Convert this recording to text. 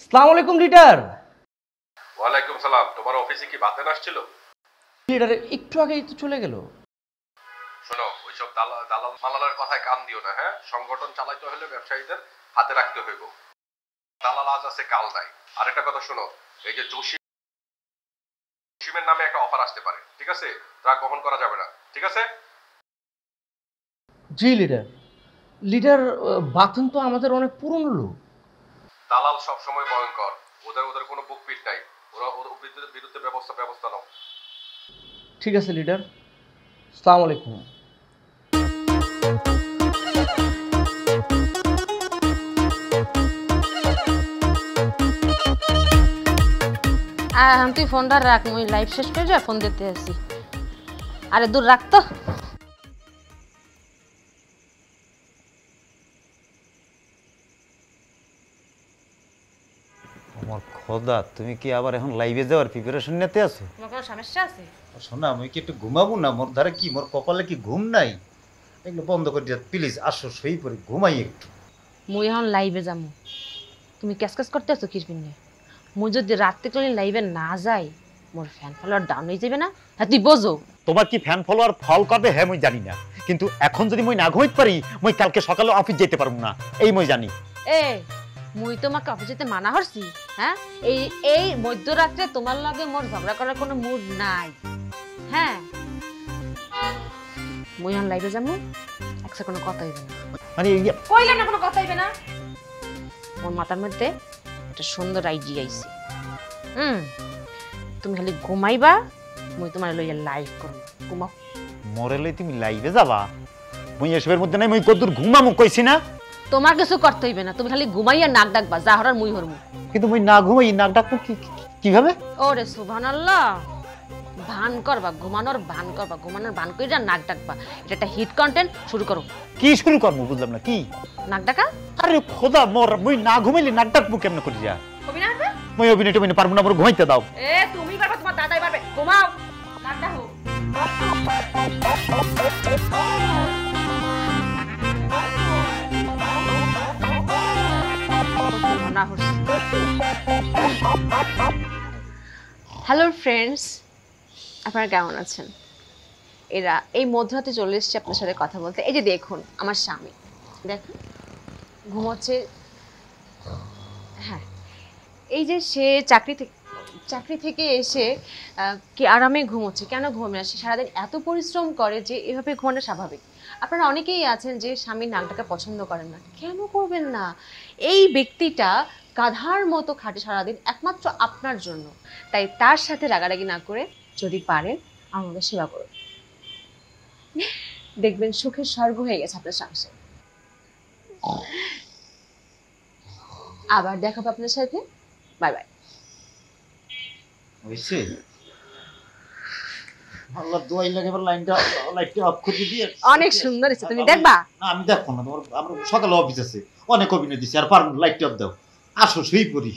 আসসালামু আলাইকুম লিডার। ওয়ালাইকুম সালাম। তোমার অফিসে কি বাতেন আসছিল? লিডার একটু আগেই তো চলে গেল। শোনো, ওইসব দালাল মালালের কথায় কান দিও না, হ্যাঁ? সংগঠন চালাইতে হলে ব্যবসায়ীদের হাতে রাখতে হইব। দালাল আজ আছে কাল নাই। আরেকটা কথা শোনো, এই যে জসিমের নামে একটা অফার আসতে পারে, ঠিক আছে? তা গ্রহণ করা যাবে না, ঠিক আছে? জি লিডার। লিডার বাথন তো আমাদের অনেক পুরনো লোক। দালাল সবসময় ভয়ঙ্কর। ওদের কোনো বুকপিট নাই। ওদের বিরুদ্ধে ব্যবস্থা নাও। ঠিক আছে লিডার। আসসালামু আলাইকুম। তুই ফোনটা রাখ, মুই লাইভ শেষ করে যা ফোন দিতে আসি। আরে দূর রাখ তো। আমার খোদা, তুমি কি আবার এখন লাইভে যাওয়ার প্রিপারেশন নিতে আছো? তোমার কোনো সমস্যা আছে? শোনা, আমি কি একটু ঘুমাবো না? মোর ধারে কি, মোর কপালে কি ঘুম নাই? এগুলো বন্ধ করে দিয়া প্লিজ, আসো শুই পড়ি, ঘুমাই একটু। মুই এখন লাইভে যাবো, তুমি ক্যাস করতে আছো কিসবিন নিয়ে? মুই যদি রাত্রে করে লাইভে না যাই, মোর ফ্যান ফলোয়ার ডাউন হয়ে যাবে না? হ্যাঁ তুই বোঝো। তোমার কি ফ্যান ফলোয়ার ফল করবে হ্যাঁ মই জানি না, কিন্তু এখন যদি মই না ঘুমাইতে পারি, মই কালকে সকালে অফিস যেতে পারবো না, এই মই জানি। এ মুই তোমাকে অফিস যেতে মানা করছি? হ্যাঁ, এই এই মধ্যরাত্রে তোমার লগে মোর ঝগড়া করার কোনো মুড নাই। হ্যাঁ, মুই এখন লাইভে যাবো, একসাথে কোনো কথা হইবে না। মানে কইলাম না কোনো কথা হইবে না। ওর মাথার মধ্যে একটা সুন্দর আইডিয়া আইছে। তুমি খালি ঘুমাইবা, মুই তোমার লইয়া লাইভ করব। ঘুমাও। মরেলে তুমি লাইভে যাবা? মই এসবের মধ্যে নাই, মই কতদূর ঘুমামু কইছি না? তোমার কিছু করতে হইবে না, তুমি খালি ঘুমাইয়া নাক ডাকবা, যা হরার মুই হরমু। কিন্তু মই না ঘুমাই নাক ডাকবো কিভাবে? ওরে সুবহানাল্লাহ, ভান করবা, ঘুমানোর ভান করবা, ঘুমানোর ভান কইরা নাক ডাকবা। এটা একটা হিট কন্টেন্ট, শুরু করো। কি শুরু করবো বুঝলাম না, কি নাক ডাকা? আরে খোদা, মোর মই না ঘুমাইলে নাক ডাকবো কেমনে করি? যা অভিনয় হবে? মই অভিনয় পারবো না, মোর ঘুমাইতে দাও। তুমি পারবা, তোমার দাদাই পারবে। ঘুমাও, নাক ডাকো। হ্যালো ফ্রেন্ডস, আপনারা কেমন আছেন? এরা এই মধ্যরাতে চলে এসেছে আপনার সাথে কথা বলতে। এই যে দেখুন আমার স্বামী, দেখুন ঘুমোচ্ছে। হ্যাঁ, এই যে সে চাকরি থেকে এসে কি আরামে ঘুমোচ্ছে। কেন ঘুমে না? সে সারাদিন এত পরিশ্রম করে যে এভাবে ঘুমানো স্বাভাবিক। আপনারা অনেকেই আছেন যে স্বামীর নাক ডাকা পছন্দ করেন না। কেন করবেন না? এই ব্যক্তিটা গাধার মতো খাটে সারাদিন একমাত্র আপনার জন্য। তাই তার সাথে রাগারাগি না করে যদি পারেন আমাদের সেবা করুন, দেখবেন সুখের স্বর্গ হয়ে গেছে আপনার সংসার। আবার দেখাবো আপনার সাথে। Bye bye. হইছে? আল্লাহ দোয়াই লাগে, এবার লাইটটা অফ করে দিয়ে। অনেক সুন্দর হয়েছে, তুমি দেখবা? না আমি দেখবো না, তোমার আমরা সকালে অফিস আছে, অনেক অভিনয় দিছি, আর পারবো লাইটটা অফ দাও, আসো শুই পড়ি।